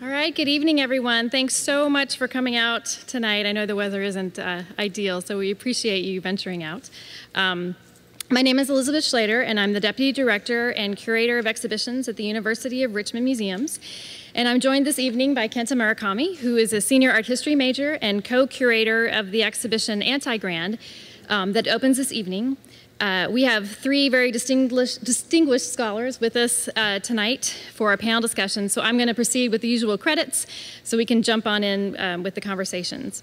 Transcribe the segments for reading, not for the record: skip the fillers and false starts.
All right, good evening, everyone. Thanks so much for coming out tonight. I know the weather isn't ideal, so we appreciate you venturing out. My name is Elizabeth Schlater, and I'm the Deputy Director and Curator of Exhibitions at the University of Richmond Museums. And I'm joined this evening by Kenta Murakami, who is a Senior Art History major and co-curator of the exhibition Anti-Grand that opens this evening. We have three very distinguished scholars with us tonight for our panel discussion, so I'm going to proceed with the usual credits so we can jump on in with the conversations.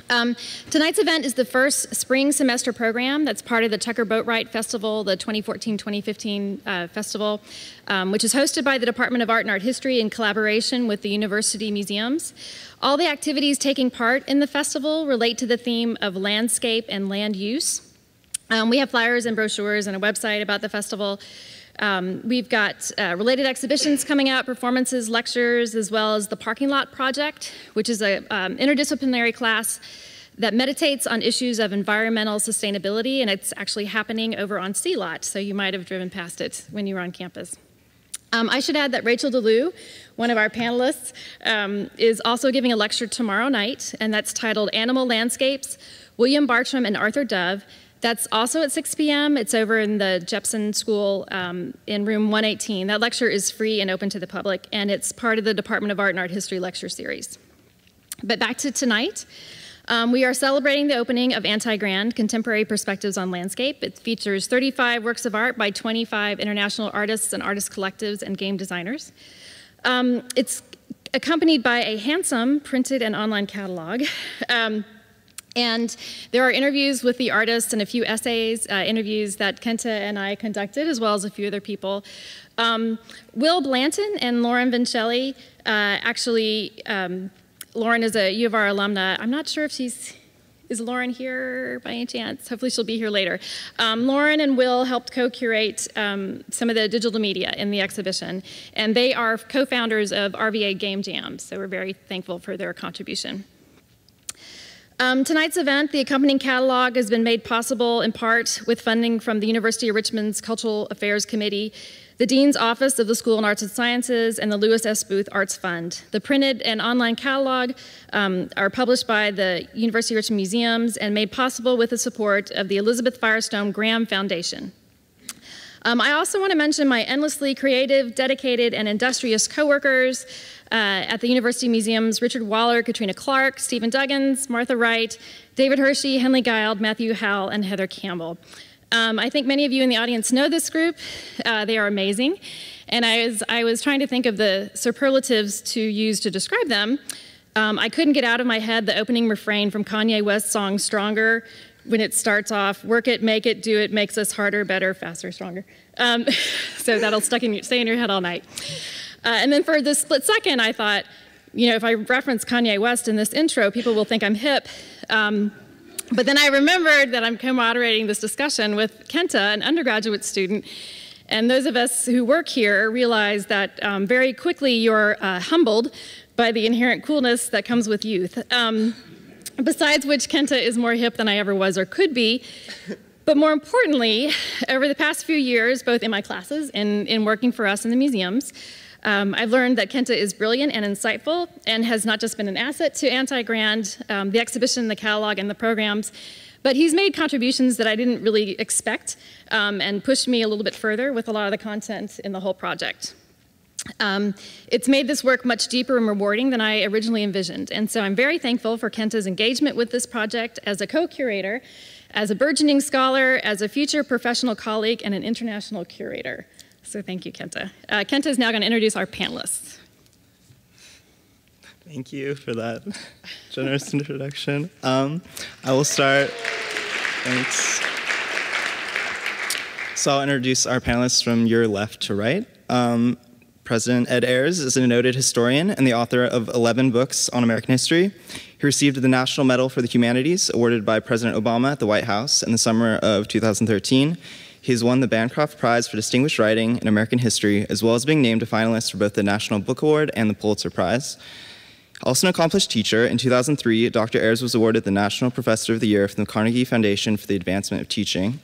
Tonight's event is the first spring semester program that's part of the Tucker Boatwright Festival, the 2014-2015 festival, which is hosted by the Department of Art and Art History in collaboration with the University Museums. All the activities taking part in the festival relate to the theme of landscape and land use. We have flyers and brochures and a website about the festival. We've got related exhibitions coming out, performances, lectures, as well as the Parking Lot Project, which is an interdisciplinary class that meditates on issues of environmental sustainability, and it's actually happening over on C Lot, so you might have driven past it when you were on campus. I should add that Rachael DeLue, one of our panelists, is also giving a lecture tomorrow night, and that's titled Animal Landscapes, William Bartram and Arthur Dove. That's also at 6 p.m. It's over in the Jepson School in room 118. That lecture is free and open to the public, and it's part of the Department of Art and Art History lecture series. But back to tonight. We are celebrating the opening of Anti-Grand, Contemporary Perspectives on Landscape. It features 35 works of art by 25 international artists and artist collectives and game designers. It's accompanied by a handsome printed and online catalog. And there are interviews with the artists and a few essays, interviews that Kenta and I conducted, as well as a few other people. Will Blanton and Lauren Vincelli, Lauren is a U of R alumna. I'm not sure if is Lauren here by any chance? Hopefully she'll be here later. Lauren and Will helped co-curate some of the digital media in the exhibition, and they are co-founders of RVA Game Jams, so we're very thankful for their contribution. Tonight's event, the accompanying catalog, has been made possible in part with funding from the University of Richmond's Cultural Affairs Committee, the Dean's Office of the School of Arts and Sciences, and the Lewis S. Booth Arts Fund. The printed and online catalog are published by the University of Richmond Museums and made possible with the support of the Elizabeth Firestone Graham Foundation. I also want to mention my endlessly creative, dedicated, and industrious coworkers at the University Museums: Richard Waller, Katrina Clark, Stephen Duggins, Martha Wright, David Hershey, Henley Guild, Matthew Howell, and Heather Campbell. I think many of you in the audience know this group. They are amazing. And as I was trying to think of the superlatives to use to describe them, I couldn't get out of my head the opening refrain from Kanye West's song Stronger, when it starts off, work it, make it, do it, makes us harder, better, faster, stronger. So that'll stay in your head all night. And then for the split second, I thought, you know, if I reference Kanye West in this intro, people will think I'm hip. But then I remembered that I'm co-moderating this discussion with Kenta, an undergraduate student, and those of us who work here realize that very quickly you're humbled by the inherent coolness that comes with youth. Besides which, Kenta is more hip than I ever was or could be. But more importantly, over the past few years, both in my classes and in working for us in the museums, I've learned that Kenta is brilliant and insightful and has not just been an asset to Anti-Grand, the exhibition, the catalog, and the programs, but he's made contributions that I didn't really expect and pushed me a little bit further with a lot of the content in the whole project. It's made this work much deeper and rewarding than I originally envisioned, and so I'm very thankful for Kenta's engagement with this project as a co-curator, as a burgeoning scholar, as a future professional colleague, and an international curator. So thank you, Kenta. Kenta is now going to introduce our panelists. Thank you for that generous introduction. I will start. Thanks. So I'll introduce our panelists from your left to right. President Ed Ayers is a noted historian and the author of 11 books on American history. He received the National Medal for the Humanities, awarded by President Obama at the White House in the summer of 2013. He has won the Bancroft Prize for Distinguished Writing in American History, as well as being named a finalist for both the National Book Award and the Pulitzer Prize. Also an accomplished teacher, in 2003, Dr. Ayers was awarded the National Professor of the Year from the Carnegie Foundation for the Advancement of Teaching,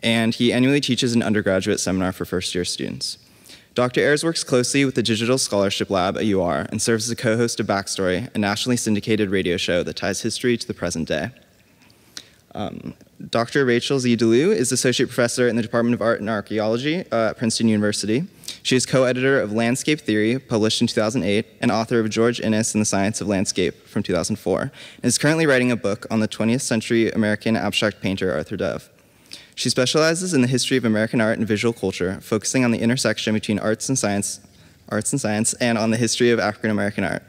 and he annually teaches an undergraduate seminar for first-year students. Dr. Ayers works closely with the Digital Scholarship Lab at UR and serves as a co-host of Backstory, a nationally syndicated radio show that ties history to the present day. Dr. Rachael Z. DeLue is Associate Professor in the Department of Art and Archaeology at Princeton University. She is co-editor of Landscape Theory, published in 2008, and author of George Inness and the Science of Landscape from 2004, and is currently writing a book on the 20th century American abstract painter Arthur Dove. She specializes in the history of American art and visual culture, focusing on the intersection between arts and science, and on the history of African American art.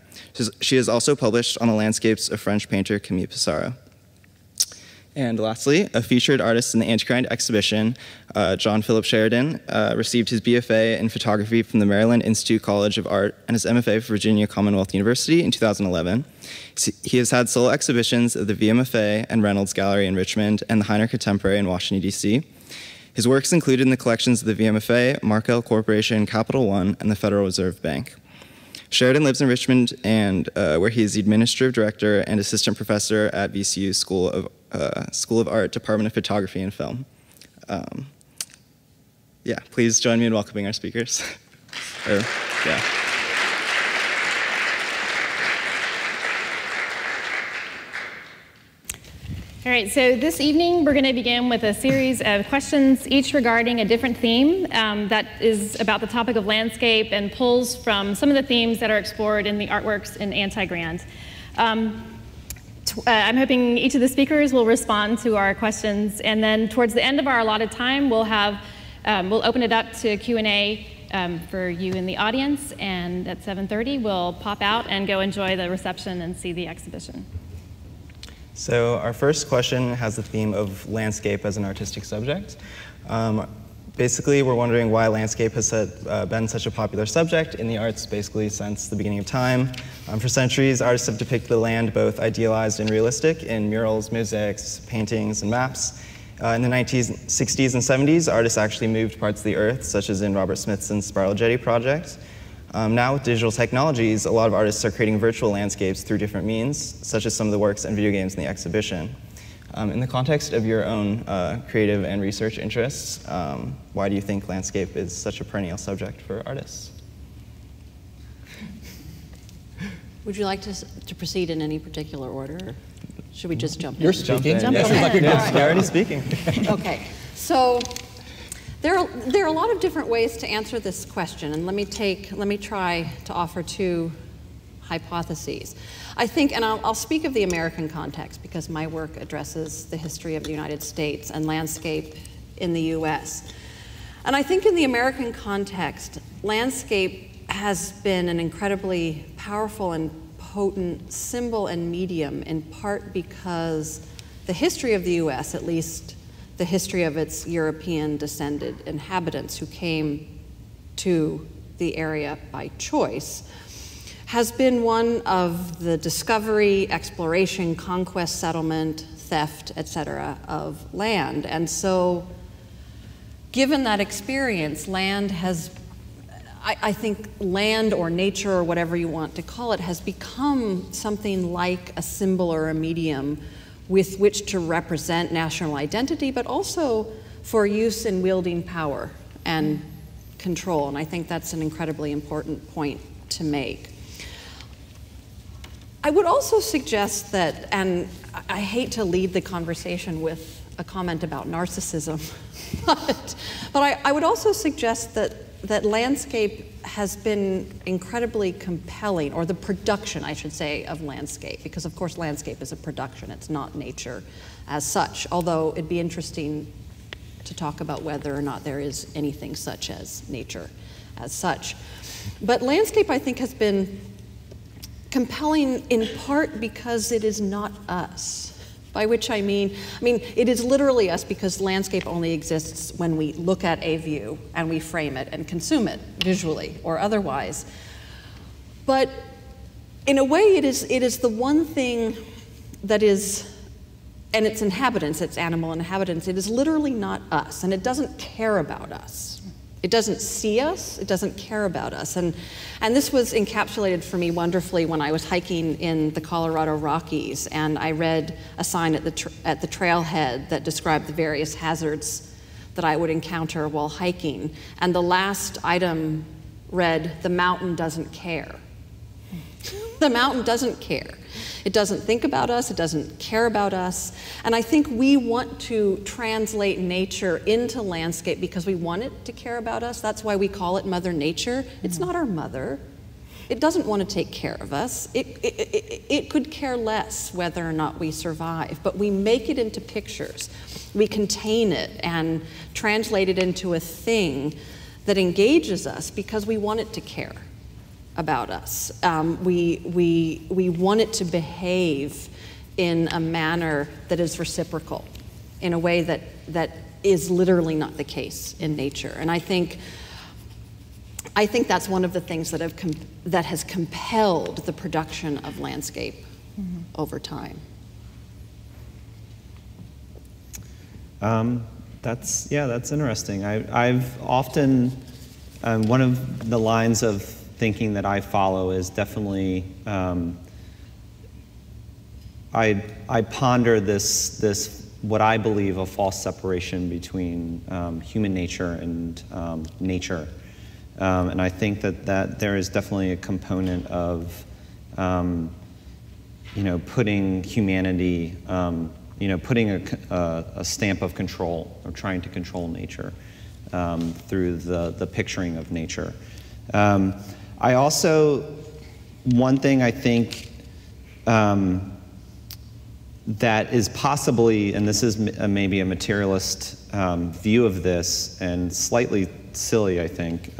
She has also published on the landscapes of French painter Camille Pissarro. And lastly, a featured artist in the Antichrist exhibition, Jon-Phillip Sheridan, received his BFA in photography from the Maryland Institute College of Art and his MFA from Virginia Commonwealth University in 2011. He has had solo exhibitions at the VMFA and Reynolds Gallery in Richmond and the Heiner Contemporary in Washington, D.C. His works included in the collections of the VMFA, Markel Corporation, Capital One, and the Federal Reserve Bank. Sheridan lives in Richmond, and where he is the administrative director and assistant professor at VCU School of Art, Department of Photography and Film. Yeah, please join me in welcoming our speakers. Yeah. All right, so this evening we're going to begin with a series of questions, each regarding a different theme that is about the topic of landscape and pulls from some of the themes that are explored in the artworks in Anti-Grand. I'm hoping each of the speakers will respond to our questions, and then towards the end of our allotted time, we'll open it up to Q&A for you in the audience, and at 7:30 we'll pop out and go enjoy the reception and see the exhibition. So our first question has the theme of landscape as an artistic subject. Basically, we're wondering why landscape has been such a popular subject in the arts basically since the beginning of time. For centuries, artists have depicted the land both idealized and realistic in murals, mosaics, paintings, and maps. In the 1960s and 70s, artists actually moved parts of the earth, such as in Robert Smithson's Spiral Jetty project. Now with digital technologies, a lot of artists are creating virtual landscapes through different means, such as some of the works and video games in the exhibition. In the context of your own creative and research interests, why do you think landscape is such a perennial subject for artists? Would you like to proceed in any particular order? Or should we just jump in? You're speaking. Jump in. Like You're already speaking. Okay, so there are a lot of different ways to answer this question, and let me try to offer two hypotheses. I think, and I'll speak of the American context because my work addresses the history of the United States and landscape in the US. And I think in the American context, landscape has been an incredibly powerful and potent symbol and medium, in part because the history of the US, at least the history of its European descended inhabitants who came to the area by choice, has been one of the discovery, exploration, conquest, settlement, theft, etc. of land. And so, given that experience, land has, I think land or nature or whatever you want to call it, has become something like a symbol or a medium with which to represent national identity, but also for use in wielding power and control. And I think that's an incredibly important point to make. I would also suggest that, and I hate to lead the conversation with a comment about narcissism, but I would also suggest that landscape has been incredibly compelling, or the production, I should say, of landscape, because of course landscape is a production, it's not nature as such, although it'd be interesting to talk about whether or not there is anything such as nature as such. But landscape, I think, has been compelling in part because it is not us. By which I mean, it is literally us because landscape only exists when we look at a view and we frame it and consume it visually or otherwise. But in a way, it is the one thing that is, and its inhabitants, its animal inhabitants, it is literally not us, and it doesn't care about us. It doesn't see us, it doesn't care about us. And this was encapsulated for me wonderfully when I was hiking in the Colorado Rockies, and I read a sign at the trailhead that described the various hazards that I would encounter while hiking. And the last item read, "The mountain doesn't care." The mountain doesn't care. It doesn't think about us, it doesn't care about us. And I think we want to translate nature into landscape because we want it to care about us. That's why we call it Mother Nature. It's not our mother. It doesn't want to take care of us. It could care less whether or not we survive, but we make it into pictures. We contain it and translate it into a thing that engages us because we want it to care about us. We want it to behave in a manner that is reciprocal, in a way that is literally not the case in nature. And I think that's one of the things that has compelled the production of landscape over time. That's interesting. I've often, one of the lines of thinking that I follow is definitely, I ponder this what I believe a false separation between human nature and nature. And I think that there is definitely a component of, putting humanity, putting a stamp of control, or trying to control nature through the picturing of nature. I also, one thing I think that is possibly, and this is maybe a materialist view of this, and slightly silly, I think,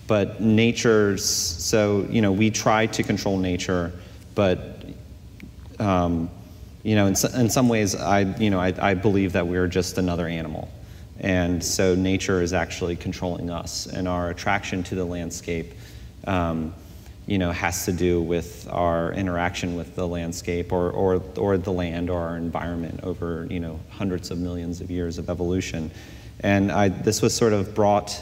but so, we try to control nature, but, in some ways, I believe that we're just another animal. And so nature is actually controlling us, and our attraction to the landscape has to do with our interaction with the landscape or the land or our environment over, hundreds of millions of years of evolution. And this was sort of brought,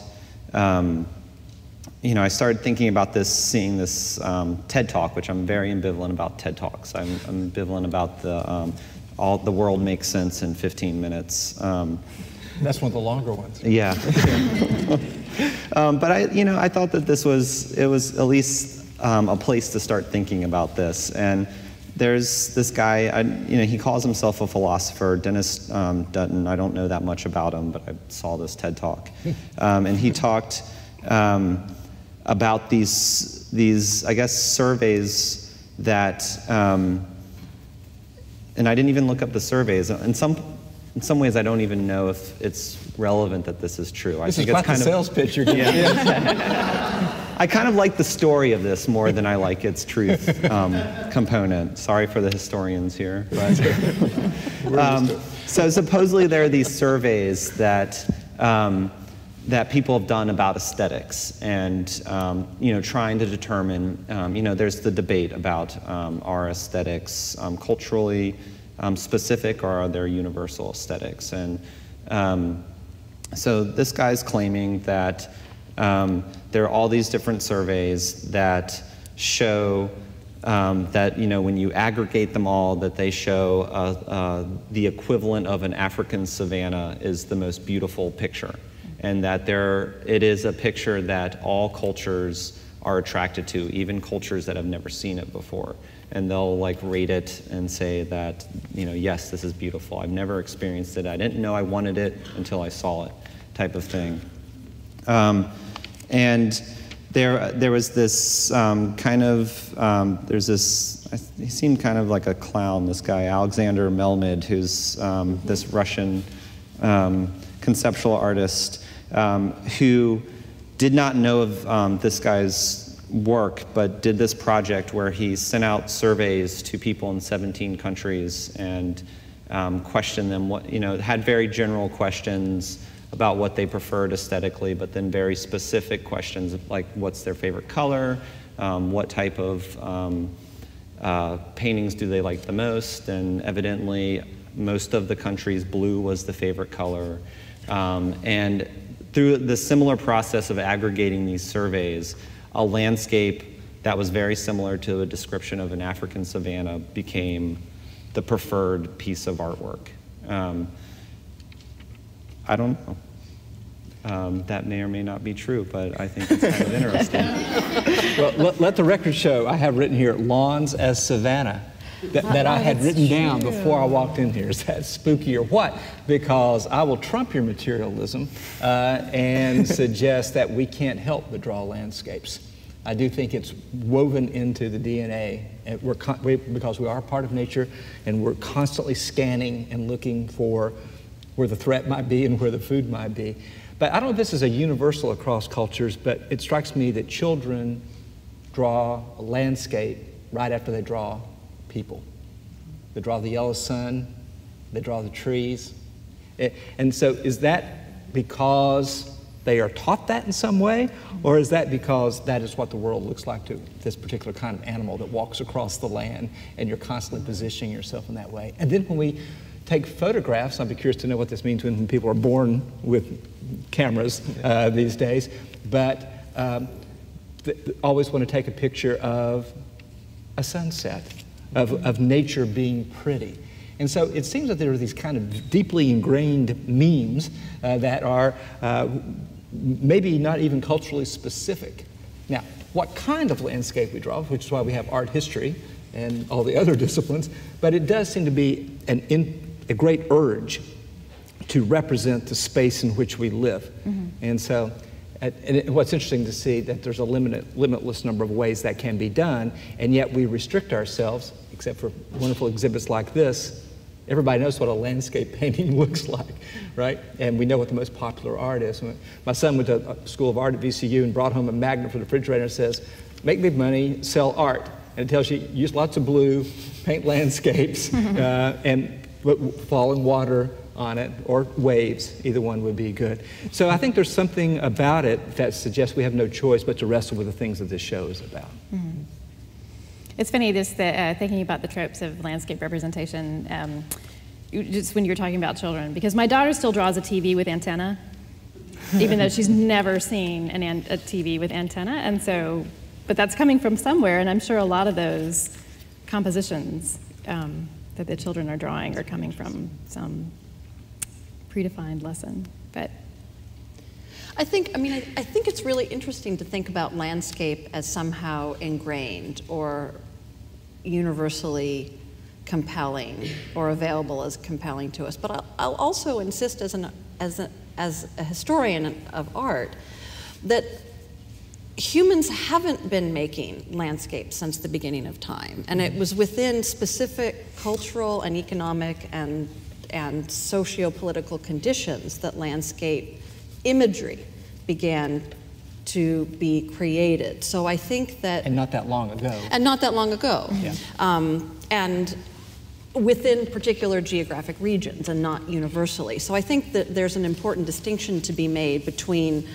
I started thinking about this, seeing this TED Talk, which I'm very ambivalent about TED Talks. I'm ambivalent about the world makes sense in 15 minutes. That's one of the longer ones. Yeah. But I thought that it was at least a place to start thinking about this. And there's this guy, he calls himself a philosopher, Dennis Dutton. I don't know that much about him, but I saw this TED Talk. And he talked about these, I guess, surveys that, and I didn't even look up the surveys. In some ways, I don't even know if it's relevant that this is true. I think it's kind of sales pitch you're giving. Yeah. I kind of like the story of this more than I like its truth component. Sorry for the historians here. But, so supposedly there are these surveys that people have done about aesthetics, and trying to determine. There's the debate about are aesthetics culturally specific, or are there universal aesthetics? And so this guy's claiming that there are all these different surveys that show that when you aggregate them all, that they show the equivalent of an African savanna is the most beautiful picture, and that it is a picture that all cultures are attracted to, even cultures that have never seen it before. And they'll rate it and say that, yes, this is beautiful. I've never experienced it. I didn't know I wanted it until I saw it, type of thing. And there was this there's this, he seemed kind of like a clown, this guy, Alexander Melmid, who's this Russian conceptual artist who did not know of this guy's work, but did this project where he sent out surveys to people in 17 countries and questioned them, had very general questions about what they preferred aesthetically, but then very specific questions like what's their favorite color, what type of paintings do they like the most, and evidently most of the countries blue was the favorite color. And through the similar process of aggregating these surveys, a landscape that was very similar to a description of an African savanna became the preferred piece of artwork. I don't know. That may or may not be true, but I think it's kind of interesting. Well, let the record show, I have written here, lawns as Savannah, that I had written down before I walked in here. Is that spooky or what? Because I will trump your materialism and suggest that we can't help but draw landscapes. I do think it's woven into the DNA, and because we are a part of nature, and we're constantly scanning and looking for where the threat might be and where the food might be. But I don't know if this is a universal across cultures, but it strikes me that children draw a landscape right after they draw people. They draw the yellow sun, they draw the trees. And so is that because they are taught that in some way, or is that because that is what the world looks like to this particular kind of animal that walks across the land, and you're constantly positioning yourself in that way? And then when we take photographs, I'd be curious to know what this means when people are born with cameras these days, but always want to take a picture of a sunset, of nature being pretty. And so it seems that there are these kind of deeply ingrained memes that are maybe not even culturally specific. Now, what kind of landscape we draw, which is why we have art history and all the other disciplines, but it does seem to be a great urge to represent the space in which we live. Mm-hmm. And so, what's interesting to see that there's a limitless number of ways that can be done, and yet we restrict ourselves, except for wonderful exhibits like this. Everybody knows what a landscape painting looks like, right? And we know what the most popular art is. My son went to a school of art at VCU and brought home a magnet for the refrigerator that says, make big money, sell art. And it tells you, use lots of blue, paint landscapes, and put falling water on it, or waves. Either one would be good. So I think there's something about it that suggests we have no choice but to wrestle with the things that this show is about. Mm-hmm. It's funny, just thinking about the tropes of landscape representation, just when you were talking about children, because my daughter still draws a TV with antenna, even though she's never seen a TV with antenna, and so, but that's coming from somewhere, and I'm sure a lot of those compositions that the children are drawing are coming from some predefined lesson. But I think it's really interesting to think about landscape as somehow ingrained or universally compelling or available as compelling to us. But I'll also insist as a historian of art that humans haven't been making landscapes since the beginning of time. And it was within specific cultural and economic and socio-political conditions that landscape imagery began to be created. So I think that... And not that long ago. And not that long ago. Yeah. And within particular geographic regions and not universally. So I think that there's an important distinction to be made between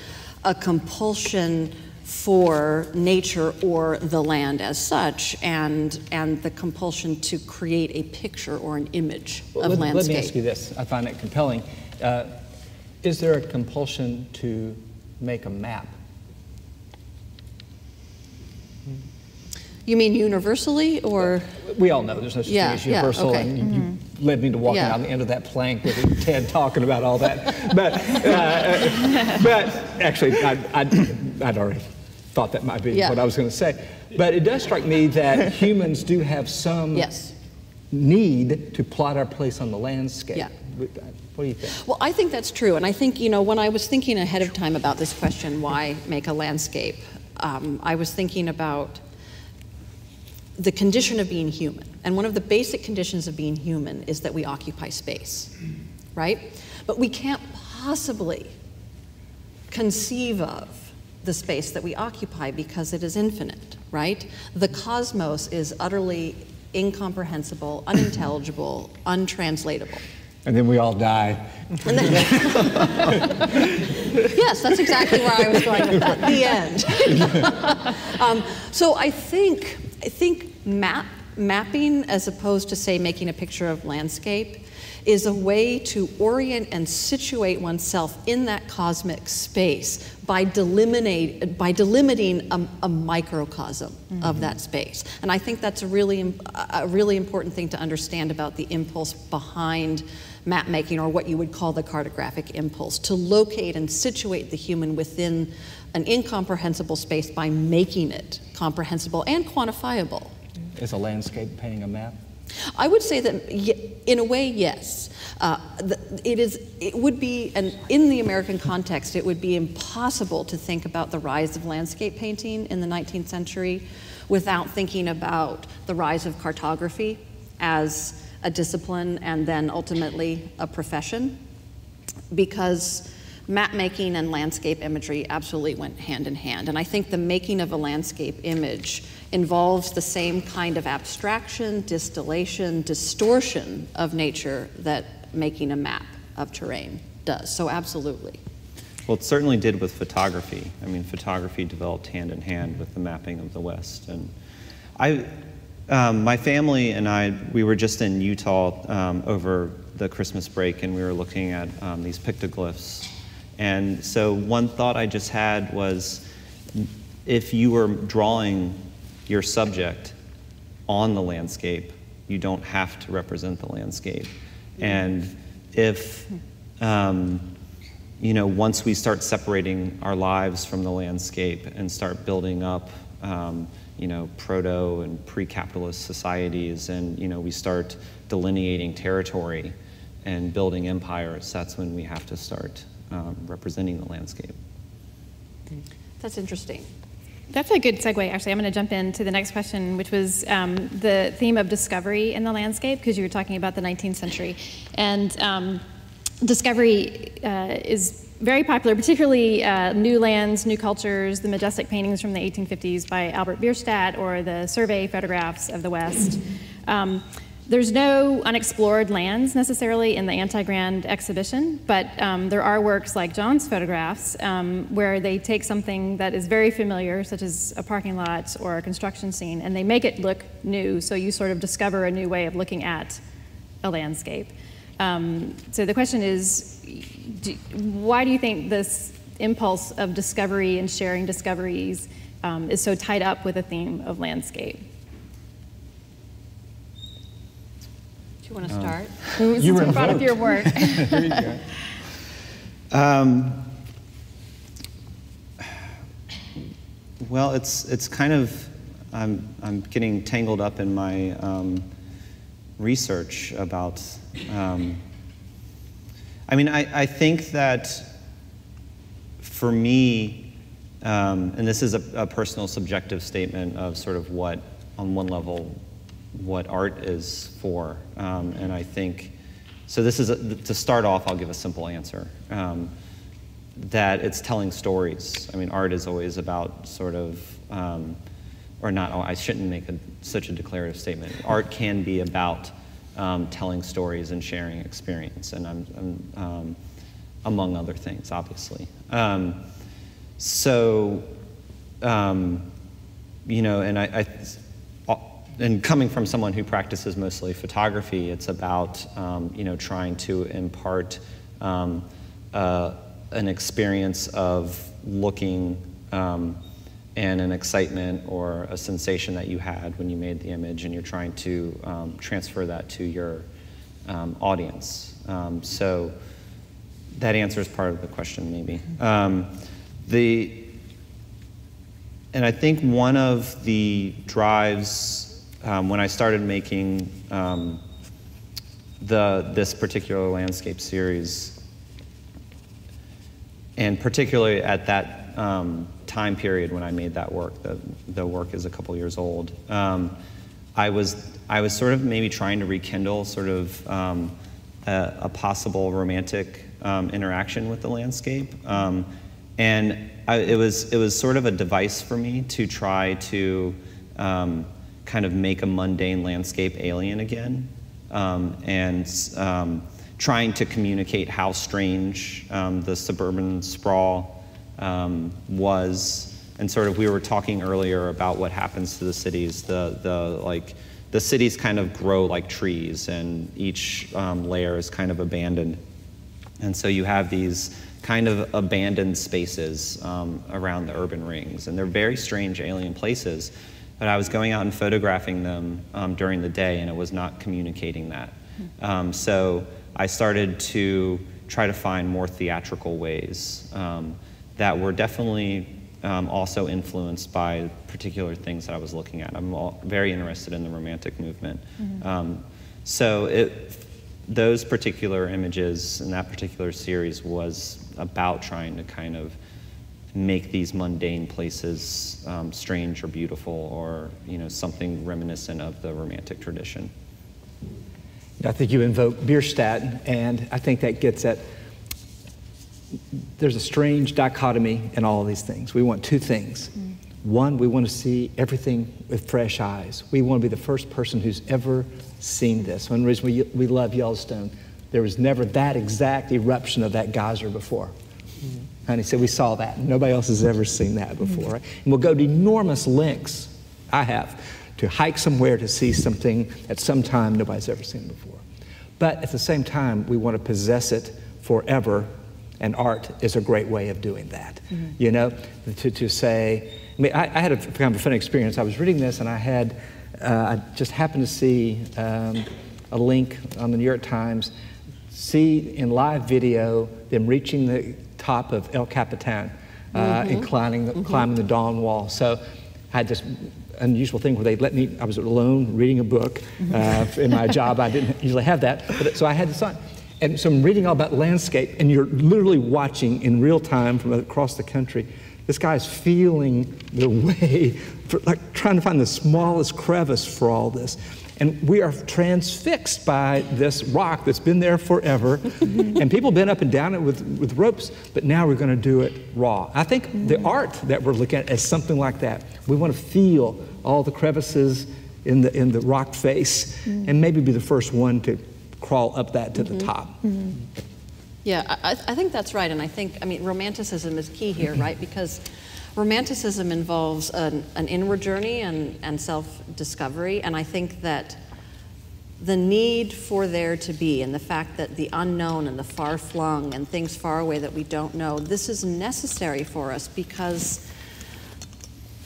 a compulsion for nature or the land as such, and the compulsion to create a picture or an image of landscape. Let me ask you this, I find it compelling. Is there a compulsion to make a map? You mean universally, or? We all know there's no such thing as universal, okay. and you led me to walking out the end of that plank with Ted talking about all that. But actually, I'd already thought that might be what I was going to say. But it does strike me that humans do have some need to plot our place on the landscape. Yeah. What do you think? Well, I think that's true. And I think, when I was thinking ahead of time about this question, why make a landscape, I was thinking about the condition of being human. And one of the basic conditions of being human is that we occupy space, right? But we can't possibly conceive of the space that we occupy because it is infinite, right? The cosmos is utterly incomprehensible, unintelligible, untranslatable. And then we all die. Yes, that's exactly where I was going with that. The end. So I think mapping, as opposed to, say, making a picture of landscape, is a way to orient and situate oneself in that cosmic space by delimiting a microcosm of that space. And I think that's a really important thing to understand about the impulse behind map making, or what you would call the cartographic impulse, to locate and situate the human within an incomprehensible space by making it comprehensible and quantifiable. Is a landscape painting a map? I would say that, in a way, yes. It would be, and in the American context, it would be impossible to think about the rise of landscape painting in the 19th century without thinking about the rise of cartography as a discipline and then ultimately a profession, because map making and landscape imagery absolutely went hand in hand. And I think the making of a landscape image involves the same kind of abstraction, distillation, distortion of nature that making a map of terrain does. So absolutely. Well, it certainly did with photography. I mean, photography developed hand in hand with the mapping of the West. And my family and I, we were just in Utah over the Christmas break, and we were looking at these pictoglyphs. And so one thought I just had was, if you were drawing your subject on the landscape, you don't have to represent the landscape. And if, once we start separating our lives from the landscape and start building up, proto and pre-capitalist societies, and, we start delineating territory and building empires, that's when we have to start representing the landscape. That's interesting. That's a good segue, actually. I'm going to jump into the next question, which was the theme of discovery in the landscape, because you were talking about the 19th century. And discovery is very popular, particularly new lands, new cultures, the majestic paintings from the 1850s by Albert Bierstadt, or the survey photographs of the West. There's no unexplored lands necessarily in the Anti-Grand exhibition, but there are works like John's photographs where they take something that is very familiar, such as a parking lot or a construction scene, and they make it look new, so you sort of discover a new way of looking at a landscape. So the question is, why do you think this impulse of discovery and sharing discoveries is so tied up with the theme of landscape? Do you want to start? You were brought up your work. There you go. Well, it's kind of, I'm getting tangled up in my research about, I think that for me, and this is a personal subjective statement of sort of what, on one level, what art is for, and I think, so this is, to start off, I'll give a simple answer, that it's telling stories. I mean, art is always about sort of, or not, I shouldn't make such a declarative statement. Art can be about telling stories and sharing experience, and I'm among other things, obviously. And coming from someone who practices mostly photography, it's about trying to impart an experience of looking and an excitement or a sensation that you had when you made the image, and you're trying to transfer that to your audience. So that answers part of the question, maybe. And I think one of the drives when I started making this particular landscape series, and particularly at that time period when I made that work, the work is a couple years old, I was sort of maybe trying to rekindle sort of a possible romantic interaction with the landscape, and it was sort of a device for me to try to kind of make a mundane landscape alien again, and trying to communicate how strange the suburban sprawl was. And sort of, we were talking earlier about what happens to the cities. The cities kind of grow like trees, and each layer is kind of abandoned. And so you have these kind of abandoned spaces around the urban rings, and they're very strange alien places. But I was going out and photographing them during the day, and it was not communicating that. So I started to try to find more theatrical ways that were definitely also influenced by particular things that I was looking at. I'm very interested in the Romantic movement. So those particular images and that particular series was about trying to kind of make these mundane places strange or beautiful, or something reminiscent of the Romantic tradition. I think you invoke Bierstadt, and I think that gets at, there's a strange dichotomy in all of these things. We want two things. One, we want to see everything with fresh eyes. We want to be the first person who's ever seen this. One reason we love Yellowstone, there was never that exact eruption of that geyser before. And he said, we saw that. Nobody else has ever seen that before. Right? And we'll go to enormous lengths, I have, to hike somewhere to see something at some time nobody's ever seen before. But at the same time, we want to possess it forever, and art is a great way of doing that. You know, to say, I mean, I had a kind of a funny experience. I was reading this, and I just happened to see a link on the New York Times, see in live video them reaching the top of El Capitan and climbing the Dawn Wall. So I had this unusual thing where they let me, I was alone reading a book in my job. I didn't usually have that, so I had this on. And so I'm reading all about landscape, and you're literally watching in real time from across the country. This guy's feeling the way, like trying to find the smallest crevice for all this. And we are transfixed by this rock that's been there forever. And people have been up and down it with ropes, but now we're going to do it raw. I think the art that we're looking at is something like that. We want to feel all the crevices in the rock face, and maybe be the first one to crawl up that to the top. Yeah, I think that's right. And I think, I mean, romanticism is key here, right? Because romanticism involves an inward journey and self-discovery, and I think that the need for there to be, and the fact that the unknown and the far-flung and things far away that we don't know, this is necessary for us, because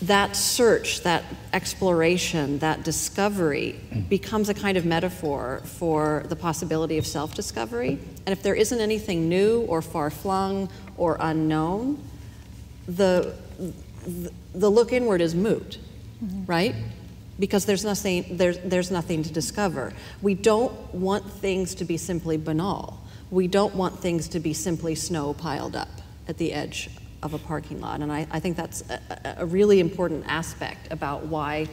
that search, that exploration, that discovery becomes a kind of metaphor for the possibility of self-discovery. And if there isn't anything new or far-flung or unknown, the look inward is moot, right? Because there's nothing to discover. We don't want things to be simply banal. We don't want things to be simply snow piled up at the edge of a parking lot. And I think that's a really important aspect about why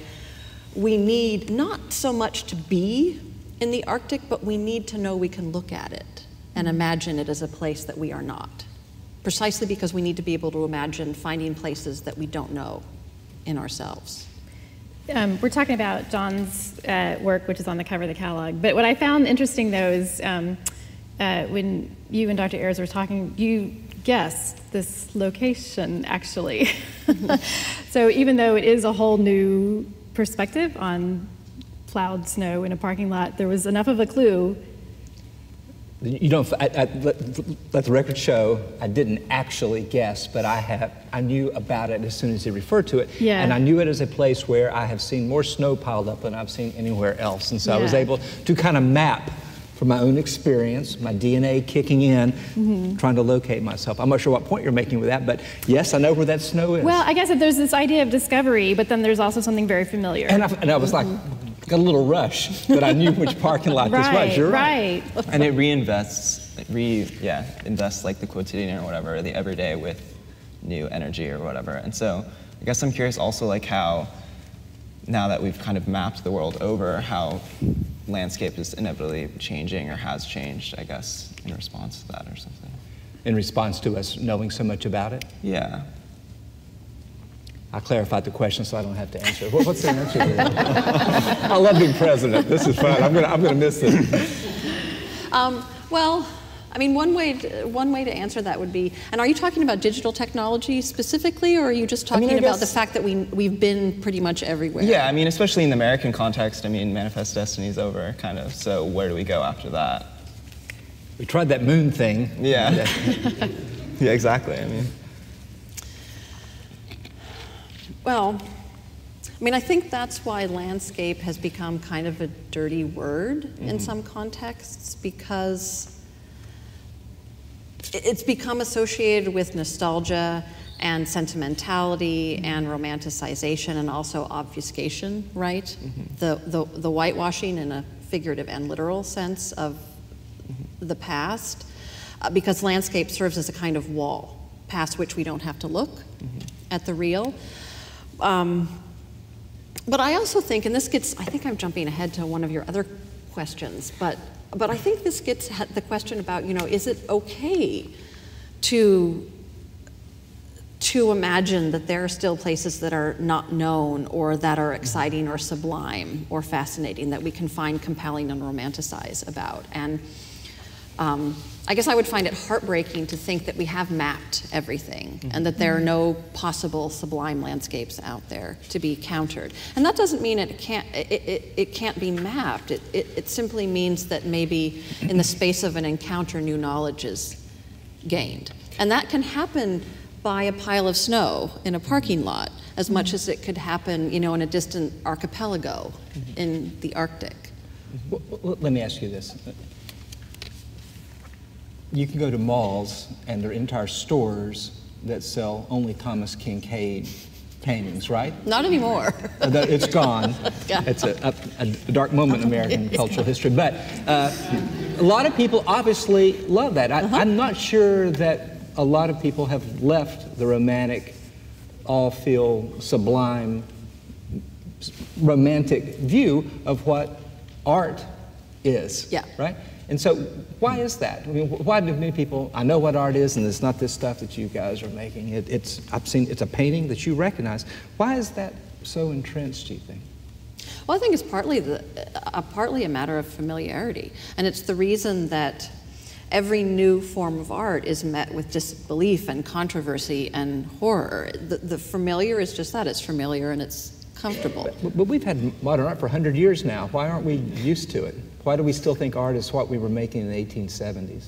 we need not so much to be in the Arctic, but we need to know we can look at it and imagine it as a place that we are not. Precisely because we need to be able to imagine finding places that we don't know in ourselves. We're talking about John's work, which is on the cover of the catalog. But what I found interesting, though, is when you and Dr. Ayers were talking, you guessed this location, actually. So even though it is a whole new perspective on plowed snow in a parking lot, there was enough of a clue. You know, let the record show, I didn't actually guess, but I knew about it as soon as he referred to it. Yeah. And I knew it as a place where I have seen more snow piled up than I've seen anywhere else. And so I was able to kind of map from my own experience, my DNA kicking in, trying to locate myself. I'm not sure what point you're making with that, but yes, I know where that snow is. Well, I guess that there's this idea of discovery, but then there's also something very familiar. And I was like, got a little rush, but I knew which parking lot this was. You're right. And it invests like the quotidian or whatever, the everyday with new energy or whatever. And so I guess I'm curious also like how, now that we've kind of mapped the world over, how landscape is inevitably changing or has changed, I guess, in response to that or something. In response to us knowing so much about it? Yeah. I clarified the question so I don't have to answer it. What's the answer to that? I love being president. This is fun. I'm gonna miss this. Well, I mean, one way to answer that would be, and are you talking about digital technology specifically, or are you just talking about the fact that we've been pretty much everywhere? Yeah, I mean, especially in the American context, I mean, Manifest Destiny's over, kind of, so where do we go after that? We tried that moon thing. Yeah. Yeah, exactly, I mean. Well, I mean, I think that's why landscape has become kind of a dirty word in some contexts, because it's become associated with nostalgia and sentimentality and romanticization and also obfuscation, right? The whitewashing in a figurative and literal sense of the past, because landscape serves as a kind of wall past which we don't have to look at the real. But I also think, and this gets, I think I'm jumping ahead to one of your other questions, but I think this gets at the question about, you know, is it okay to imagine that there are still places that are not known or that are exciting or sublime or fascinating that we can find compelling and romanticize about? And I guess I would find it heartbreaking to think that we have mapped everything and that there are no possible sublime landscapes out there to be countered. And that doesn't mean it can't be mapped. It simply means that maybe in the space of an encounter, new knowledge is gained. And that can happen by a pile of snow in a parking lot as much as it could happen, you know, in a distant archipelago in the Arctic. Well, let me ask you this. You can go to malls and there are entire stores that sell only Thomas Kinkade paintings, right? Not anymore. It's gone. Yeah. It's a dark moment in American cultural history. But a lot of people obviously love that. I'm not sure that a lot of people have left the romantic, all feel sublime, romantic view of what art is, right? And so why is that? I mean, why do many people, I know what art is and it's not this stuff that you guys are making. I've seen, it's a painting that you recognize. Why is that so entrenched, do you think? Well, I think it's partly a matter of familiarity. And it's the reason that every new form of art is met with disbelief and controversy and horror. The familiar is just that, it's familiar and it's comfortable. But we've had modern art for 100 years now. Why aren't we used to it? Why do we still think art is what we were making in the 1870s?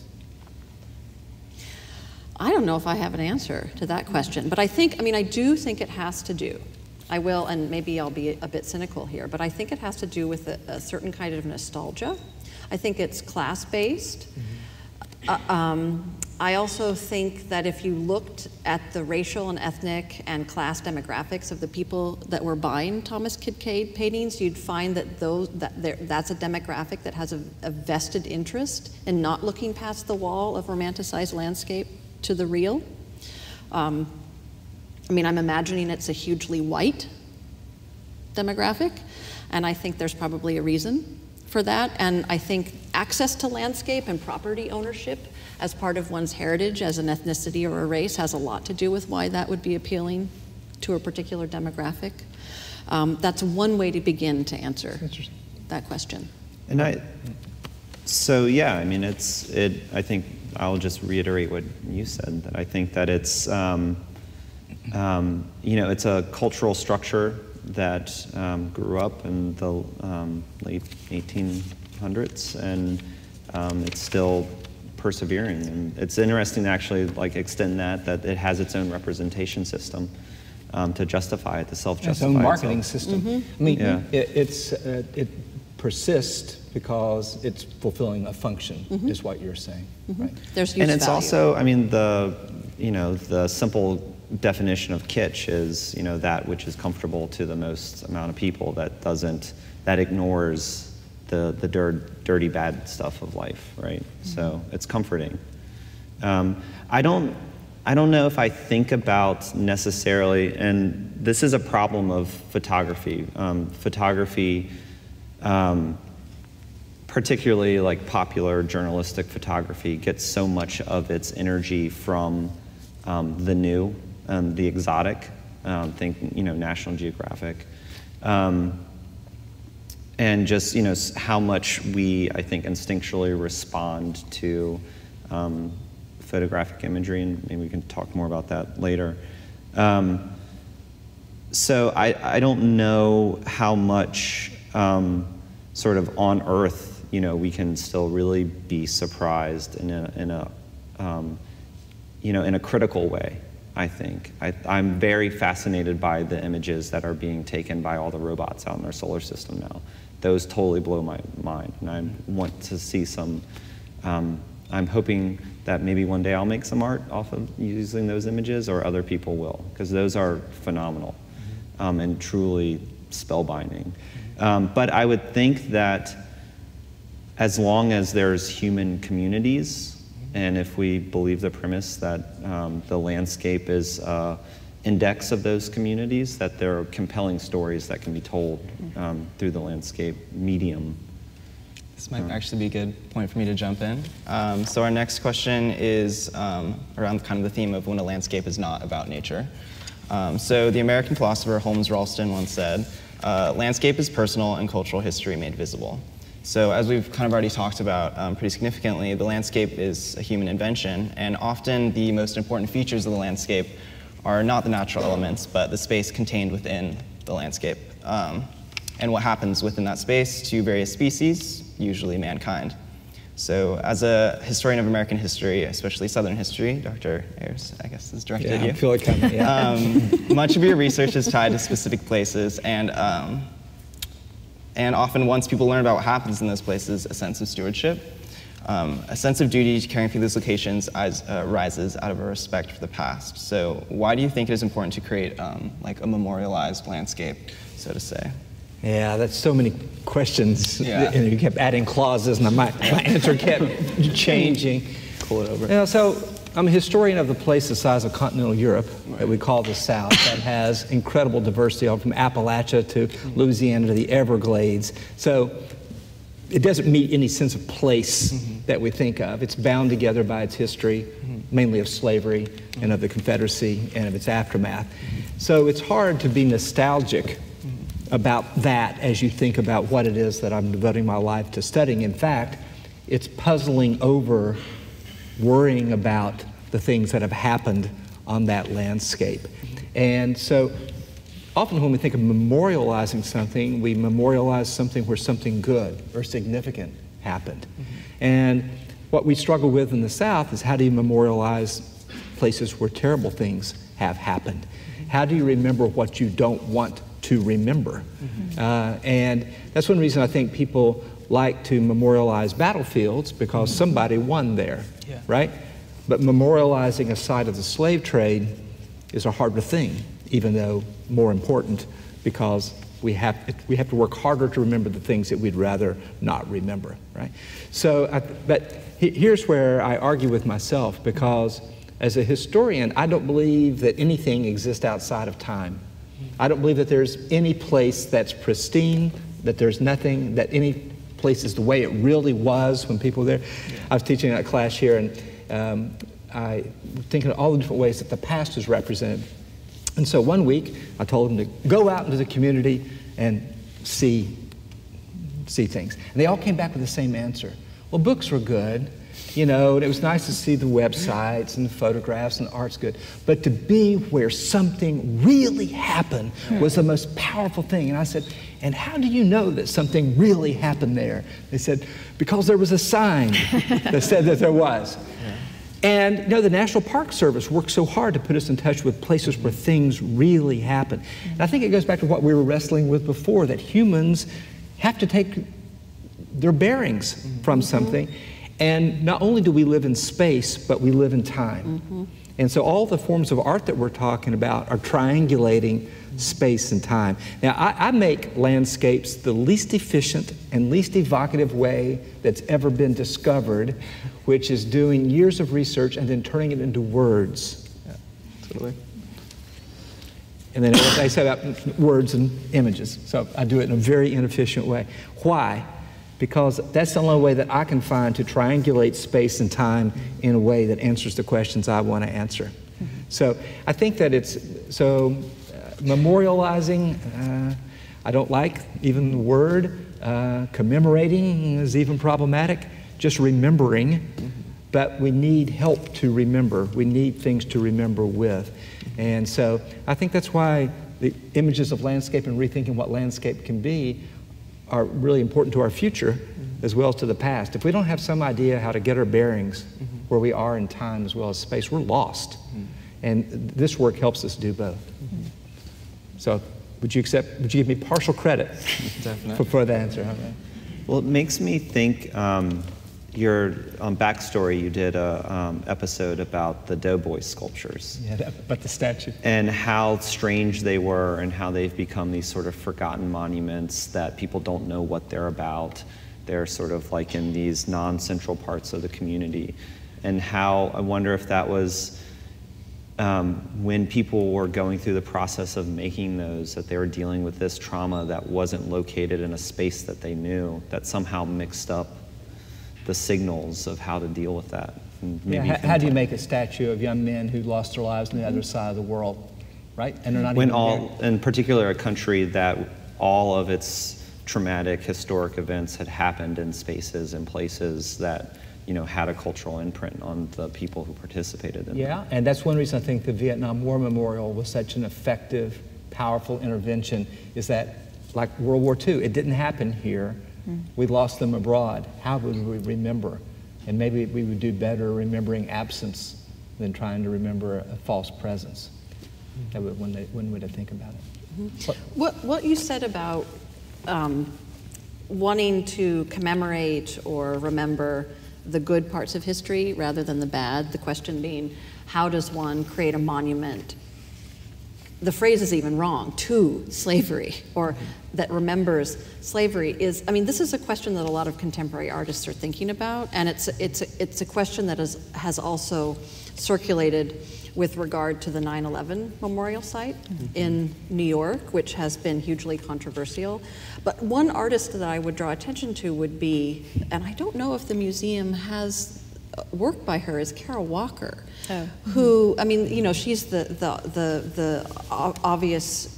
I don't know if I have an answer to that question, but I do think it has to do. I will, and maybe I'll be a bit cynical here, but I think it has to do with a certain kind of nostalgia. I think it's class-based. I also think that if you looked at the racial and ethnic and class demographics of the people that were buying Thomas Kinkade paintings, you'd find that that's a demographic that has a vested interest in not looking past the wall of romanticized landscape to the real. I mean, I'm imagining it's a hugely white demographic, and I think there's probably a reason for that. And I think access to landscape and property ownership as part of one's heritage as an ethnicity or a race has a lot to do with why that would be appealing to a particular demographic. That's one way to begin to answer that question. And I mean, I think I'll just reiterate what you said, that I think that it's, you know, it's a cultural structure that grew up in the late 1800s, and it's still persevering. And it's interesting to actually extend that it has its own representation system to justify it, to self-justify its own marketing system. I mean, it persists because it's fulfilling a function, is what you're saying, right? There's use and it's value. Also, I mean, the simple definition of kitsch is, you know, that which is comfortable to the most amount of people, that ignores the dirty, bad stuff of life, right? So it's comforting. I don't know if I think about necessarily, and this is a problem of photography. Photography, particularly popular journalistic photography, gets so much of its energy from the new, the exotic. Think, you know, National Geographic. And just, you know, how much we, I think, instinctually respond to photographic imagery, and maybe we can talk more about that later. So I don't know how much sort of on Earth, you know, we can still really be surprised in a you know, in a critical way I think. I'm very fascinated by the images that are being taken by all the robots out in our solar system now. Those totally blow my mind, and I want to see some, I'm hoping that maybe one day I'll make some art off of using those images, or other people will, because those are phenomenal and truly spellbinding. But I would think that as long as there's human communities, and if we believe the premise that the landscape is an index of those communities, that there are compelling stories that can be told through the landscape medium. This might actually be a good point for me to jump in. So our next question is around kind of the theme of when a landscape is not about nature. So the American philosopher Holmes Ralston once said, landscape is personal and cultural history made visible. So as we've kind of already talked about pretty significantly, the landscape is a human invention, and often the most important features of the landscape are not the natural elements, but the space contained within the landscape, and what happens within that space to various species, usually mankind. So as a historian of American history, especially Southern history, Dr. Ayers, I guess is directed at you. I feel it coming, yeah. Much of your research is tied to specific places, and often once people learn about what happens in those places, a sense of stewardship, a sense of duty to caring for these locations rises out of a respect for the past. So why do you think it is important to create like a memorialized landscape, so to say? Yeah, that's so many questions. Yeah. And you kept adding clauses, and my answer kept changing. Pull it over. You know, so I'm a historian of the place the size of continental Europe that we call the South, that has incredible diversity, all from Appalachia to Louisiana to the Everglades. So it doesn't meet any sense of place that we think of. It's bound together by its history, mainly of slavery and of the Confederacy and of its aftermath. So it's hard to be nostalgic about that as you think about what it is that I'm devoting my life to studying. In fact, it's puzzling over worrying about the things that have happened on that landscape. And so often when we think of memorializing something, we memorialize something where something good or significant happened. And what we struggle with in the South is, how do you memorialize places where terrible things have happened? How do you remember what you don't want to remember? And that's one reason I think people like to memorialize battlefields, because somebody won there, right? But memorializing a site of the slave trade is a harder thing, even though more important, because we have to work harder to remember the things that we'd rather not remember, right? So, but here's where I argue with myself, because as a historian, I don't believe that anything exists outside of time. I don't believe that there's any place that's pristine, that there's nothing, that any place is the way it really was when people were there. I was teaching a class here, and I was thinking of all the different ways that the past is represented. And so one week, I told them to go out into the community and see things. And they all came back with the same answer. Well, books were good, you know, and it was nice to see the websites and the photographs, and the art's good. But to be where something really happened was the most powerful thing. And I said, and how do you know that something really happened there? They said, because there was a sign that said that there was. And you know, the National Park Service worked so hard to put us in touch with places where things really happen. And I think it goes back to what we were wrestling with before, that humans have to take their bearings from something. And not only do we live in space, but we live in time. And so all the forms of art that we're talking about are triangulating space and time. Now, I make landscapes the least efficient and least evocative way that's ever been discovered, which is doing years of research and then turning it into words. Totally. And then I say about words and images. So I do it in a very inefficient way. Why? Because that's the only way that I can find to triangulate space and time in a way that answers the questions I want to answer. So I think that it's, so memorializing, I don't like even the word. Commemorating is even problematic. Just remembering, but we need help to remember. We need things to remember with. And so I think that's why the images of landscape and rethinking what landscape can be are really important to our future as well as to the past. If we don't have some idea how to get our bearings where we are in time as well as space, we're lost. And this work helps us do both. So would you give me partial credit for the answer? Okay. Well, it makes me think, your backstory, you did a episode about the Doughboy sculptures. Yeah, about the statue. And how strange they were, and how they've become these sort of forgotten monuments that people don't know what they're about. They're sort of like in these non-central parts of the community. And how, I wonder if that was when people were going through the process of making those, that they were dealing with this trauma that wasn't located in a space that they knew, that somehow mixed up the signals of how to deal with that. And maybe how do you make a statue of young men who lost their lives on the other side of the world, right? And they're not when even all, in particular, a country that all of its traumatic historic events had happened in spaces and places that, you know, had a cultural imprint on the people who participated in them. And that's one reason I think the Vietnam War Memorial was such an effective, powerful intervention, is that, like World War II, it didn't happen here. We lost them abroad. How would we remember? And maybe we would do better remembering absence than trying to remember a false presence. That would, one way to think about it. What you said about wanting to commemorate or remember the good parts of history rather than the bad, the question being, how does one create a monument? The phrase is even wrong, to slavery, or that remembers slavery is, I mean, this is a question that a lot of contemporary artists are thinking about, and it's a question that has also circulated with regard to the 9/11 memorial site in New York, which has been hugely controversial. But one artist that I would draw attention to would be, and I don't know if the museum has work by her, is Carol Walker, who, I mean, you know, she's the obvious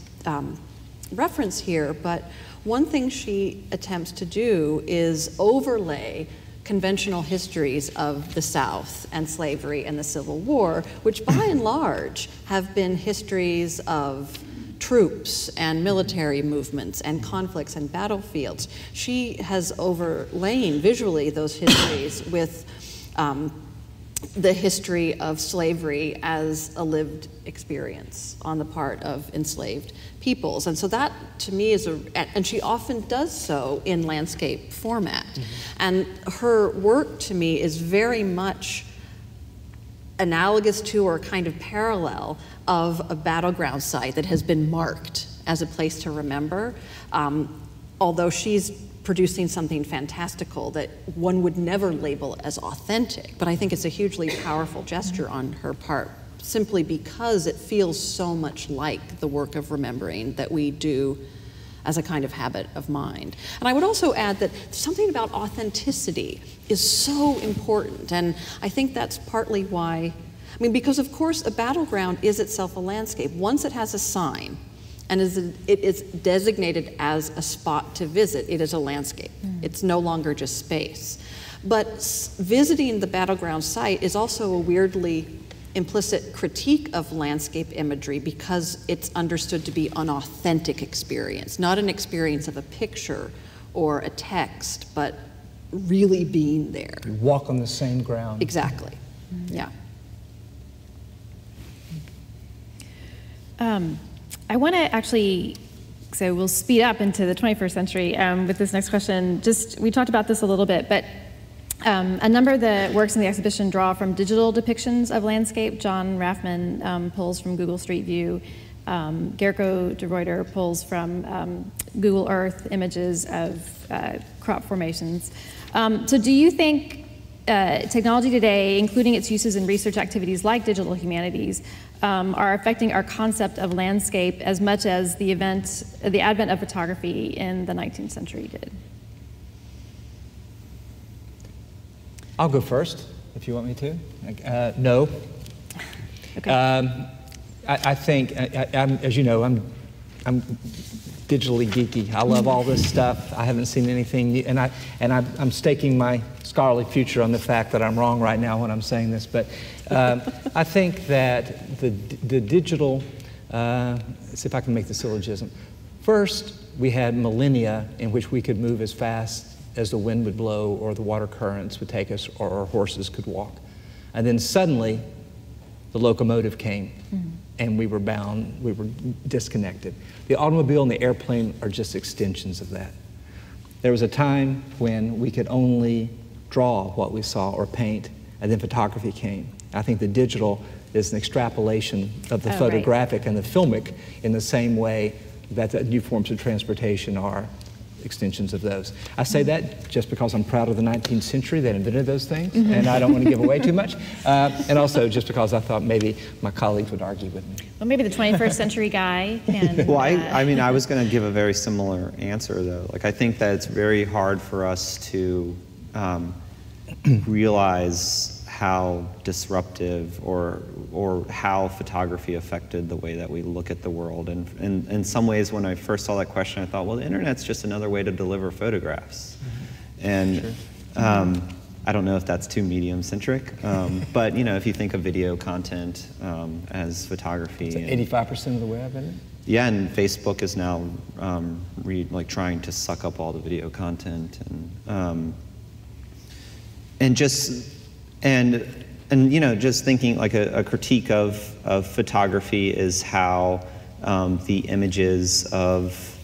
reference here, but one thing she attempts to do is overlay conventional histories of the South and slavery and the Civil War, which by and large have been histories of troops and military movements and conflicts and battlefields. She has overlain visually those histories with the history of slavery as a lived experience on the part of enslaved peoples. And so that, to me, is and she often does so in landscape format. And her work, to me, is very much analogous to or kind of parallel of a battleground site that has been marked as a place to remember, although she's producing something fantastical that one would never label as authentic. But I think it's a hugely powerful gesture on her part, simply because it feels so much like the work of remembering that we do as a kind of habit of mind. And I would also add that something about authenticity is so important, and I think that's partly why, I mean, because of course a battleground is itself a landscape. Once it has a sign, and it is designated as a spot to visit, it is a landscape. It's no longer just space. But visiting the battleground site is also a weirdly implicit critique of landscape imagery, because it's understood to be an authentic experience, not an experience of a picture or a text, but really being there. You walk on the same ground. Exactly, yeah. I want to actually, so we'll speed up into the 21st century with this next question. We talked about this a little bit, but a number of the works in the exhibition draw from digital depictions of landscape. John Raffman pulls from Google Street View. Gerco de Ruyter pulls from Google Earth images of crop formations. So do you think technology today, including its uses in research activities like digital humanities, are affecting our concept of landscape as much as the advent of photography in the 19th century did? I'll go first, if you want me to. No. Okay. I think, as you know, I'm digitally geeky. I love all this stuff. I haven't seen anything new, and I'm staking my scholarly future on the fact that I'm wrong right now when I'm saying this. But I think that the digital, let's see if I can make the syllogism. First, we had millennia in which we could move as fast as the wind would blow or the water currents would take us or our horses could walk. And then suddenly, the locomotive came, and we were bound, we were disconnected. The automobile and the airplane are just extensions of that. There was a time when we could only draw what we saw or paint, and then photography came. I think the digital is an extrapolation of the photographic and the filmic in the same way that the new forms of transportation are extensions of those. I say that just because I'm proud of the 19th century that invented those things, and I don't want to give away too much. And also just because I thought maybe my colleagues would argue with me. Well, maybe the 21st century guy can... Well, I mean, I was going to give a very similar answer, though. Like, I think that it's very hard for us to realize how disruptive or how photography affected the way that we look at the world. And in some ways, when I first saw that question, I thought, well, the internet's just another way to deliver photographs. And I don't know if that's too medium-centric, but you know, if you think of video content as photography. It's 85% of the web, isn't it? Yeah, and Facebook is now trying to suck up all the video content, and you know, just thinking like a critique of photography is how the images of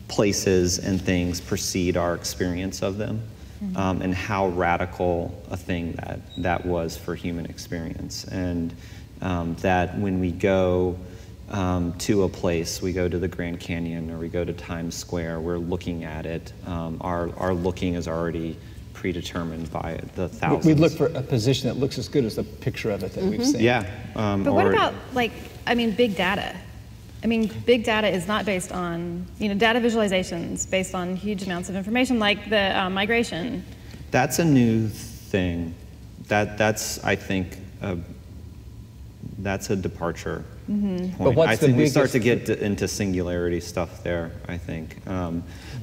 places and things precede our experience of them, and how radical a thing that was for human experience, and that when we go to a place, we go to the Grand Canyon or we go to Times Square, we're looking at it, our looking is already predetermined by the thousands. We look for a position that looks as good as the picture of it that we've seen. Yeah. But what about, like, I mean, big data? I mean, big data is not based on, you know, data visualizations based on huge amounts of information, like the migration. That's a new thing. That's I think, that's a departure point. But what's I think the we start to biggest- get into singularity stuff there, I think.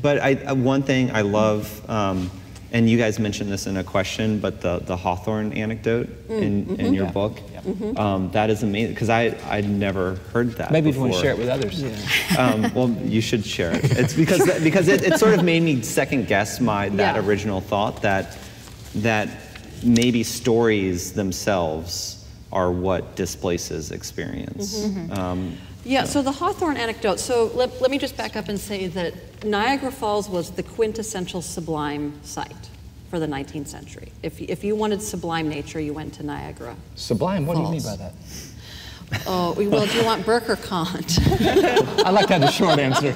But one thing I love, and you guys mentioned this in a question, but the Hawthorne anecdote in your book, that is amazing, because I'd never heard that Maybe before. you want to share it with others. Well, you should share it. It's because it sort of made me second guess that original thought that maybe stories themselves are what displaces experience. So the Hawthorne anecdote, so let me just back up and say that Niagara Falls was the quintessential sublime site for the 19th century. If you wanted sublime nature, you went to Niagara Sublime, what do you mean Falls. by that? Oh, well, do you want Burke or Kant? I like to have the short answer.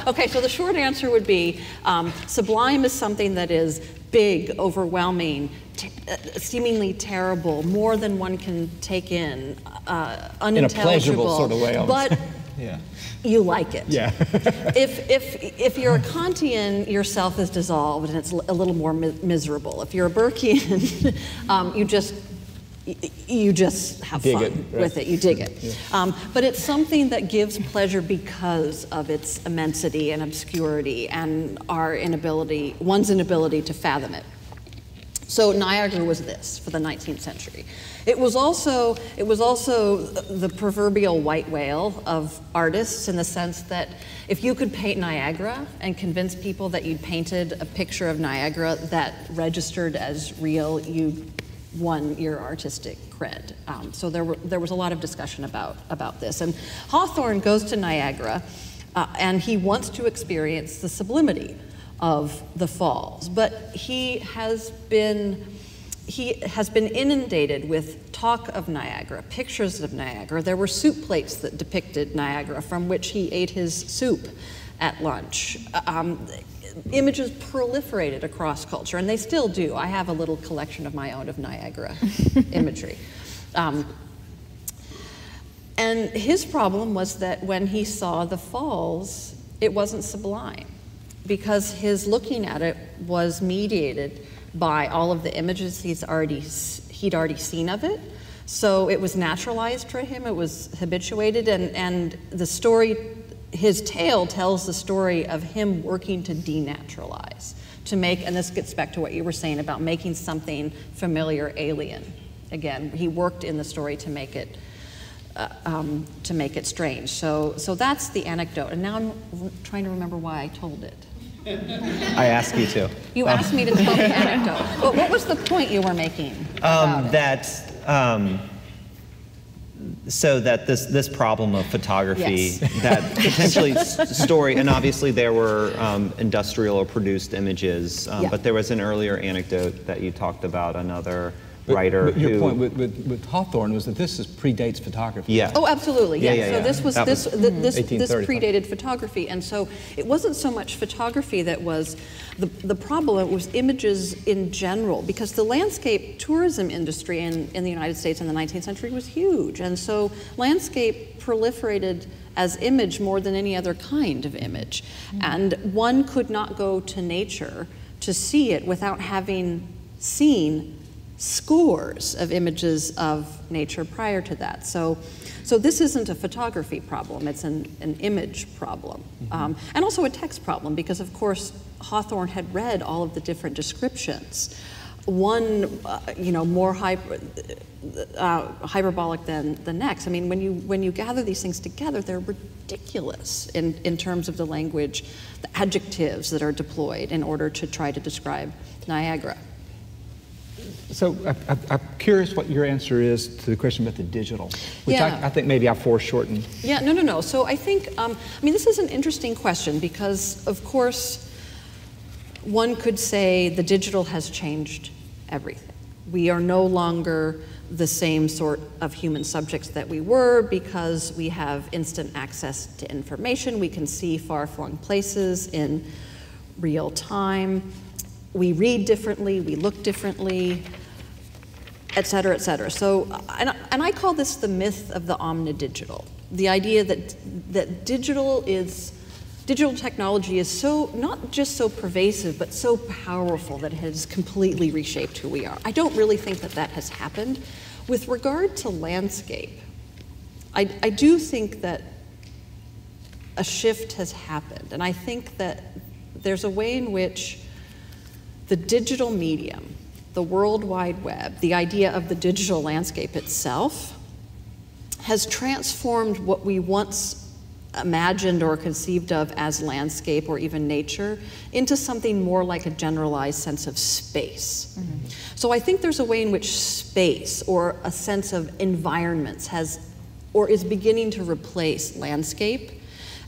Okay, so the short answer would be sublime is something that is big, overwhelming, seemingly terrible, more than one can take in, unintelligible. In a pleasurable sort of way, almost. But you like it. Yeah. If you're a Kantian, yourself is dissolved and it's a little more miserable. If you're a Burkean, you just have dig fun it, right. with it. You dig it. Yeah. But it's something that gives pleasure because of its immensity and obscurity and one's inability to fathom it. So Niagara was this for the 19th century. It was also the proverbial white whale of artists, in the sense that if you could paint Niagara and convince people that you'd painted a picture of Niagara that registered as real, you won your artistic cred. So there was a lot of discussion about this. And Hawthorne goes to Niagara, and he wants to experience the sublimity of the falls, but he has been inundated with talk of Niagara, pictures of Niagara. There were soup plates that depicted Niagara from which he ate his soup at lunch. Images proliferated across culture, and they still do. I have a little collection of my own of Niagara imagery. And his problem was that when he saw the falls, it wasn't sublime, because his looking at it was mediated by all of the images he'd already seen of it. So it was naturalized for him, it was habituated, and the story, his tale tells the story of him working to denaturalize, to make, and this gets back to what you were saying about making something familiar alien. Again, he worked in the story to make it strange. So that's the anecdote, and now I'm trying to remember why I told it. I asked you to. You asked me to tell the anecdote. But what was the point you were making about it? So that this problem of photography, Yes. that potentially story, and obviously there were industrial or produced images, Yeah. but there was an earlier anecdote that you talked about another writer But your who... point with Hawthorne was that this predates photography. Yeah. Oh, absolutely. Yeah, Yeah. yeah, yeah. So this 1830. predated photography, and so it wasn't so much photography that was the problem. It was images in general, because the landscape tourism industry in the United States in the 19th century was huge, and so landscape proliferated as image more than any other kind of image, and one could not go to nature to see it without having seen scores of images of nature prior to that. So this isn't a photography problem, it's an image problem. And also a text problem, because of course Hawthorne had read all of the different descriptions. One, more hyperbolic than the next. I mean, when you gather these things together, they're ridiculous in terms of the language, the adjectives that are deployed in order to try to describe Niagara. So I'm curious what your answer is to the question about the digital, which Yeah. I think maybe I foreshortened. Yeah, no. So I think, this is an interesting question, because of course, one could say the digital has changed everything. We are no longer the same sort of human subjects that we were, because we have instant access to information. We can see far-flung places in real time. We read differently, we look differently, et cetera, et cetera. So, and I call this the myth of the omnidigital. The idea that digital technology is so, not just so pervasive, but so powerful that it has completely reshaped who we are. I don't really think that has happened. With regard to landscape, I do think that a shift has happened, and I think that there's a way in which the digital medium, the World Wide Web, the idea of the digital landscape itself, has transformed what we once imagined or conceived of as landscape or even nature into something more like a generalized sense of space. So I think there's a way in which space, or a sense of environments, is beginning to replace landscape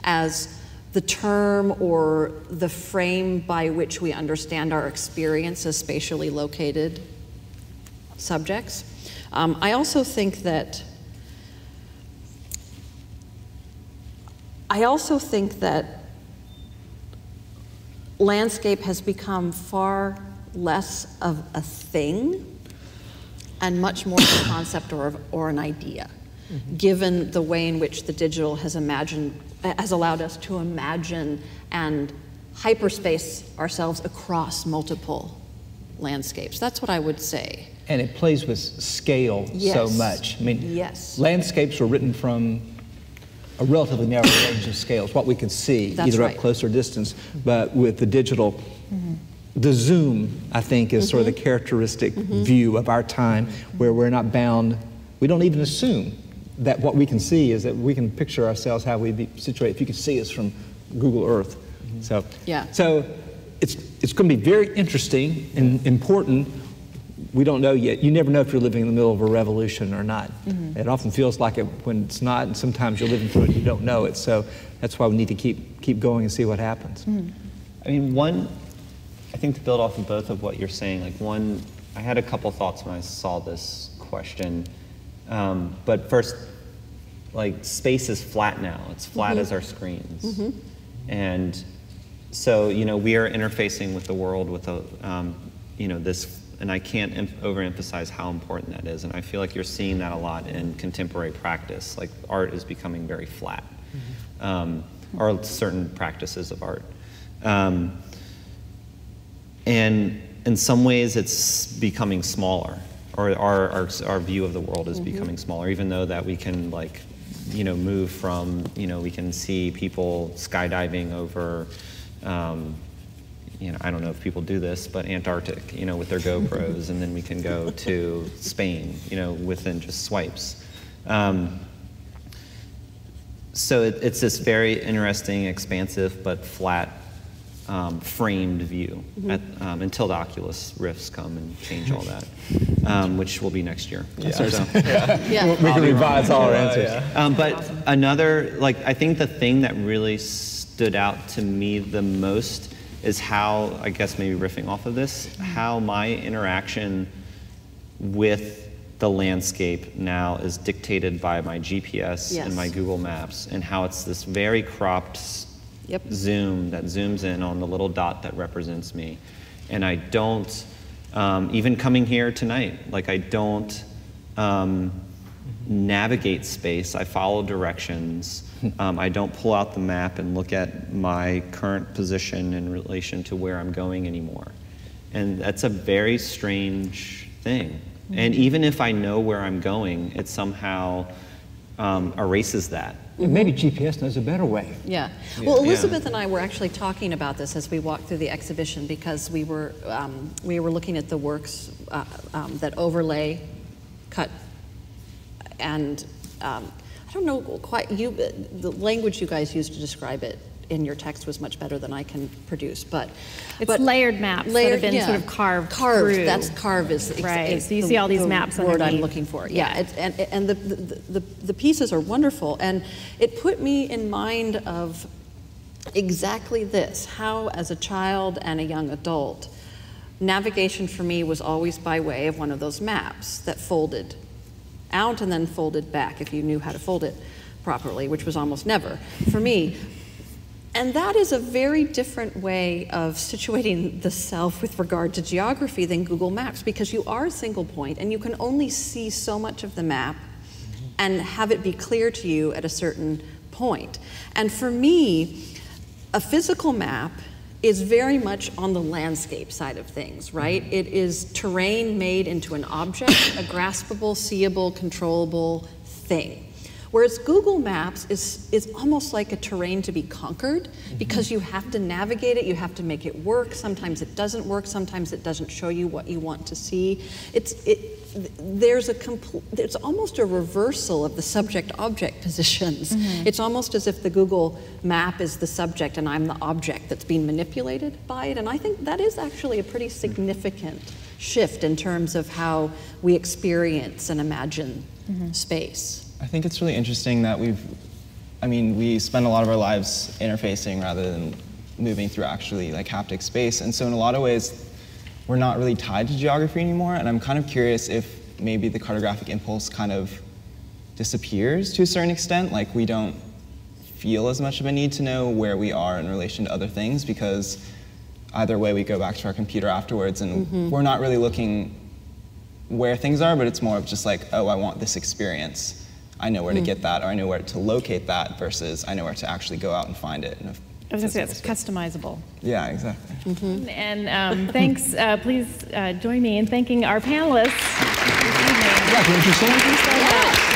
as the term or the frame by which we understand our experience as spatially located subjects. I also think that landscape has become far less of a thing and much more of a concept or an idea, given the way in which the digital has allowed us to imagine and hyperspace ourselves across multiple landscapes. That's what I would say. And it plays with scale so much. I mean, yes. Landscapes were written from a relatively narrow range of scales, what we could see, That's either right. up close or distance. But with the digital, the zoom, I think, is sort of the characteristic view of our time, where we're not bound, we don't even assume that what we can see is that we can picture ourselves how we'd be situated if you could see us from Google Earth. So, Yeah. So it's going to be very interesting and important. We don't know yet. You never know if you're living in the middle of a revolution or not. It often feels like it when it's not, and sometimes you're living through it and you don't know it. So that's why we need to keep going and see what happens. I mean, I think to build off of both of what you're saying, I had a couple thoughts when I saw this question. But first, space is flat now. It's flat as our screens. And so, we are interfacing with the world with this, and I can't overemphasize how important that is. And I feel like you're seeing that a lot in contemporary practice. Like, art is becoming very flat, or certain practices of art. And in some ways, it's becoming smaller, or our view of the world is becoming smaller, even though that we can move from, we can see people skydiving over, I don't know if people do this, but Antarctic, with their GoPros, and then we can go to Spain, within just swipes. So it's this very interesting, expansive, but flat framed view until the Oculus Rifts come and change all that, which will be next year. Yeah. So, We can revise all our answers. but another, I think the thing that really stood out to me the most is how, I guess maybe riffing off of this, how my interaction with the landscape now is dictated by my GPS and my Google Maps, and how it's this very cropped zoom that zooms in on the little dot that represents me. And I don't, even coming here tonight, I don't navigate space. I follow directions. I don't pull out the map and look at my current position in relation to where I'm going anymore. And that's a very strange thing. And even if I know where I'm going, it somehow erases that. Maybe GPS knows a better way. Yeah. Well, Elizabeth and I were actually talking about this as we walked through the exhibition, because we were looking at the works that overlay, cut, and I don't know quite, the language you guys used to describe it in your text was much better than I can produce, but layered maps that have been sort of carved through. That's carve is right. So you see all these maps word underneath. I'm looking for. And the pieces are wonderful, and it put me in mind of exactly this: how, as a child and a young adult, navigation for me was always by way of one of those maps that folded out and then folded back if you knew how to fold it properly, which was almost never for me. And that is a very different way of situating the self with regard to geography than Google Maps, because you are a single point and you can only see so much of the map and have it be clear to you at a certain point. And for me, a physical map is very much on the landscape side of things, right? It is terrain made into an object, a graspable, seeable, controllable thing. Whereas Google Maps is almost like a terrain to be conquered, because you have to navigate it, you have to make it work. Sometimes it doesn't work, sometimes it doesn't show you what you want to see. There's almost a reversal of the subject-object positions. It's almost as if the Google map is the subject and I'm the object that's being manipulated by it. And I think that is actually a pretty significant shift in terms of how we experience and imagine space. I think it's really interesting that we spend a lot of our lives interfacing rather than moving through actually haptic space. And so in a lot of ways, we're not really tied to geography anymore. And I'm kind of curious if maybe the cartographic impulse kind of disappears to a certain extent. We don't feel as much of a need to know where we are in relation to other things, because either way we go back to our computer afterwards and we're not really looking where things are, but it's more of just oh, I want this experience. I know where to get that, or I know where to locate that, versus I know where to actually go out and find it. I was going to say it's customizable. Yeah, exactly. And thanks. Please join me in thanking our panelists this evening. Yeah, can you Thank you so much.